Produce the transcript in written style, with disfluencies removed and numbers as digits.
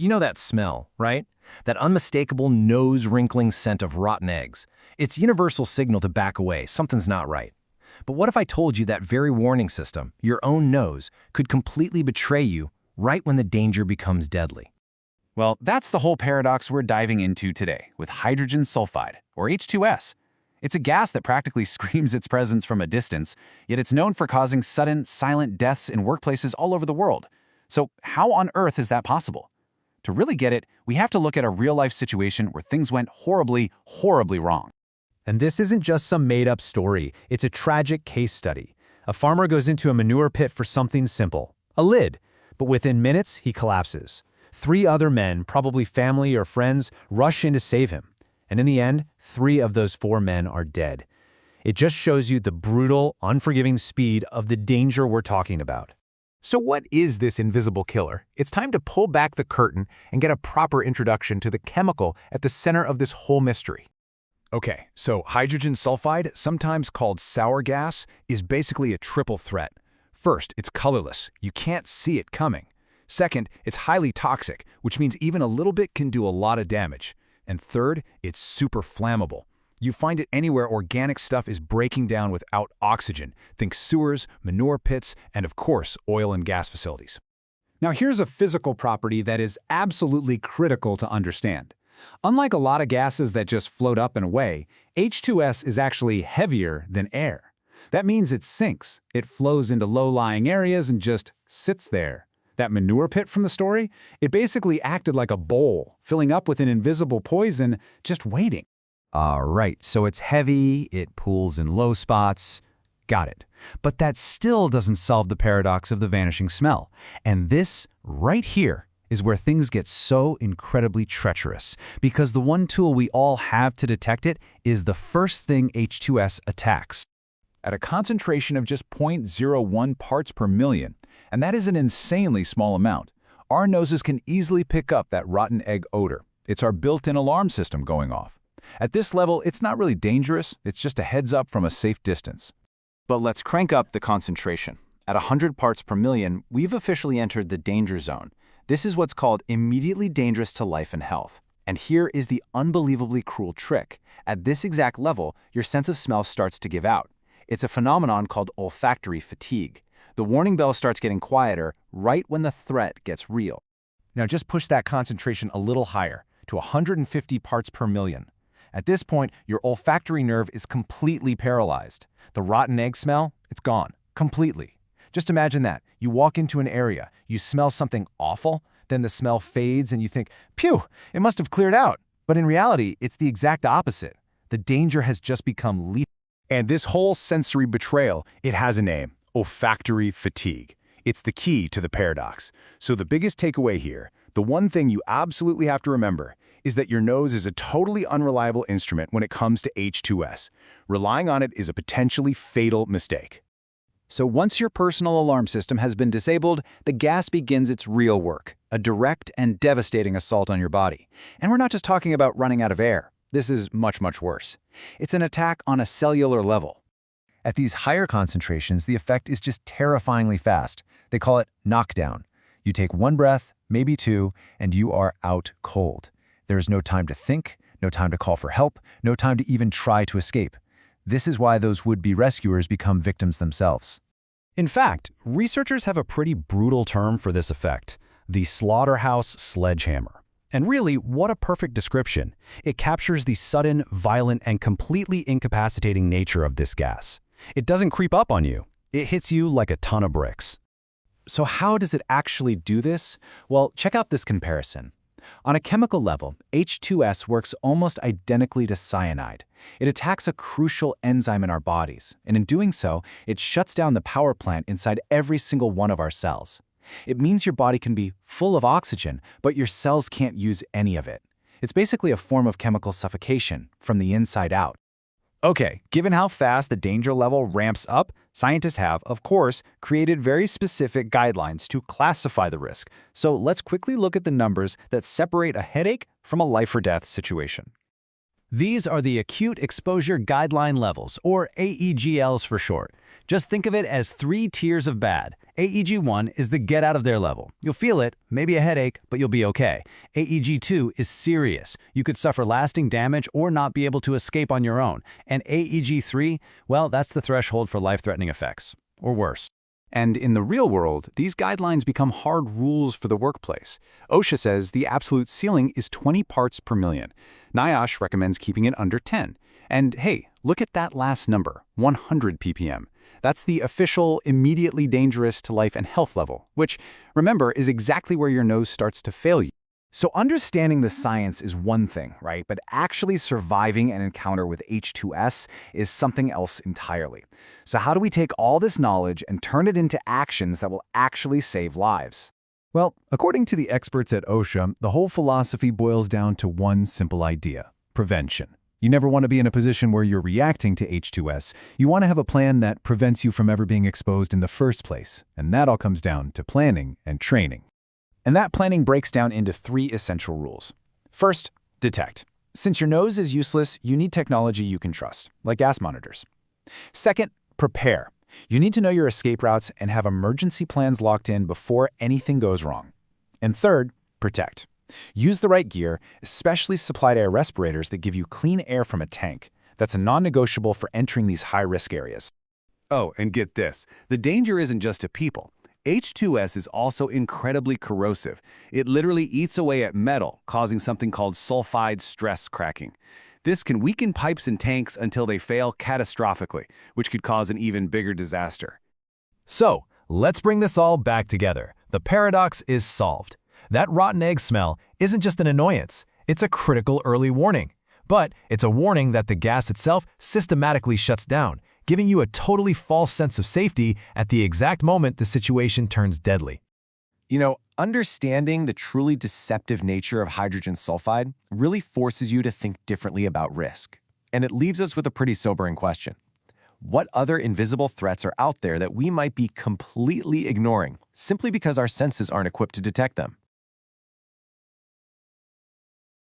You know that smell, right? That unmistakable nose-wrinkling scent of rotten eggs. It's universal signal to back away, something's not right. But what if I told you that very warning system, your own nose, could completely betray you right when the danger becomes deadly? Well, that's the whole paradox we're diving into today with hydrogen sulfide, or H2S. It's a gas that practically screams its presence from a distance, yet it's known for causing sudden, silent deaths in workplaces all over the world. So how on earth is that possible? To really get it, we have to look at a real-life situation where things went horribly, horribly wrong. And this isn't just some made-up story, it's a tragic case study. A farmer goes into a manure pit for something simple, a lid, but within minutes, he collapses. 3 other men, probably family or friends, rush in to save him. And in the end, 3 of those 4 men are dead. It just shows you the brutal, unforgiving speed of the danger we're talking about. So what is this invisible killer? It's time to pull back the curtain and get a proper introduction to the chemical at the center of this whole mystery. Okay, so hydrogen sulfide, sometimes called sour gas, is basically a triple threat. First, it's colorless. You can't see it coming. Second, it's highly toxic, which means even a little bit can do a lot of damage. And third, it's super flammable. You find it anywhere organic stuff is breaking down without oxygen. Think sewers, manure pits, and of course, oil and gas facilities. Now here's a physical property that is absolutely critical to understand. Unlike a lot of gases that just float up and away, H2S is actually heavier than air. That means it sinks. It flows into low-lying areas and just sits there. That manure pit from the story, it basically acted like a bowl, filling up with an invisible poison, just waiting. Right, so it's heavy, it pools in low spots. Got it. But that still doesn't solve the paradox of the vanishing smell. And this, right here, is where things get so incredibly treacherous, because the one tool we all have to detect it is the first thing H2S attacks. At a concentration of just 0.01 parts per million, and that is an insanely small amount, our noses can easily pick up that rotten egg odor. It's our built-in alarm system going off. At this level, it's not really dangerous, it's just a heads up from a safe distance. But let's crank up the concentration. At 100 parts per million, we've officially entered the danger zone. This is what's called immediately dangerous to life and health. And here is the unbelievably cruel trick. At this exact level, your sense of smell starts to give out. It's a phenomenon called olfactory fatigue. The warning bell starts getting quieter right when the threat gets real. Now just push that concentration a little higher, to 150 parts per million. At this point, your olfactory nerve is completely paralyzed. The rotten egg smell, it's gone, completely. Just imagine that. You walk into an area, you smell something awful, then the smell fades and you think, "Phew, it must have cleared out." But in reality, it's the exact opposite. The danger has just become lethal. And this whole sensory betrayal, it has a name: olfactory fatigue. It's the key to the paradox. So the biggest takeaway here, the one thing you absolutely have to remember, is that your nose is a totally unreliable instrument when it comes to H2S. Relying on it is a potentially fatal mistake. So once your personal alarm system has been disabled, the gas begins its real work, a direct and devastating assault on your body. And we're not just talking about running out of air. This is much, much worse. It's an attack on a cellular level. At these higher concentrations, the effect is just terrifyingly fast. They call it knockdown. You take 1 breath, maybe 2, and you are out cold. There is no time to think, no time to call for help, no time to even try to escape. This is why those would-be rescuers become victims themselves. In fact, researchers have a pretty brutal term for this effect: the Slaughterhouse sledgehammer. And really, what a perfect description. It captures the sudden, violent, and completely incapacitating nature of this gas. It doesn't creep up on you. It hits you like a ton of bricks. So how does it actually do this? Well, check out this comparison. On a chemical level, H2S works almost identically to cyanide. It attacks a crucial enzyme in our bodies, and in doing so, it shuts down the power plant inside every single one of our cells. It means your body can be full of oxygen, but your cells can't use any of it. It's basically a form of chemical suffocation from the inside out. Okay, given how fast the danger level ramps up, scientists have, of course, created very specific guidelines to classify the risk. So let's quickly look at the numbers that separate a headache from a life-or-death situation. These are the Acute Exposure Guideline Levels, or AEGLs for short. Just think of it as 3 tiers of bad. AEG1 is the get-out-of-there level. You'll feel it, maybe a headache, but you'll be okay. AEG2 is serious. You could suffer lasting damage or not be able to escape on your own. And AEG3, well, that's the threshold for life-threatening effects, or worse. And in the real world, these guidelines become hard rules for the workplace. OSHA says the absolute ceiling is 20 parts per million. NIOSH recommends keeping it under 10. And hey, look at that last number, 100 ppm. That's the official immediately dangerous to life and health level, which, remember, is exactly where your nose starts to fail you. So understanding the science is one thing, right? But actually surviving an encounter with H2S is something else entirely. So how do we take all this knowledge and turn it into actions that will actually save lives? Well, according to the experts at OSHA, the whole philosophy boils down to one simple idea: prevention. You never want to be in a position where you're reacting to H2S. You want to have a plan that prevents you from ever being exposed in the first place. And that all comes down to planning and training. And that planning breaks down into 3 essential rules. First, detect. Since your nose is useless, you need technology you can trust, like gas monitors. Second, prepare. You need to know your escape routes and have emergency plans locked in before anything goes wrong. And third, protect. Use the right gear, especially supplied air respirators that give you clean air from a tank. That's a non-negotiable for entering these high-risk areas. Oh, and get this. The danger isn't just to people. H2S is also incredibly corrosive. It literally eats away at metal, causing something called sulfide stress cracking. This can weaken pipes and tanks until they fail catastrophically, which could cause an even bigger disaster. So, let's bring this all back together. The paradox is solved. That rotten egg smell isn't just an annoyance, it's a critical early warning. But it's a warning that the gas itself systematically shuts down, giving you a totally false sense of safety at the exact moment the situation turns deadly. You know, understanding the truly deceptive nature of hydrogen sulfide really forces you to think differently about risk. And it leaves us with a pretty sobering question. What other invisible threats are out there that we might be completely ignoring simply because our senses aren't equipped to detect them?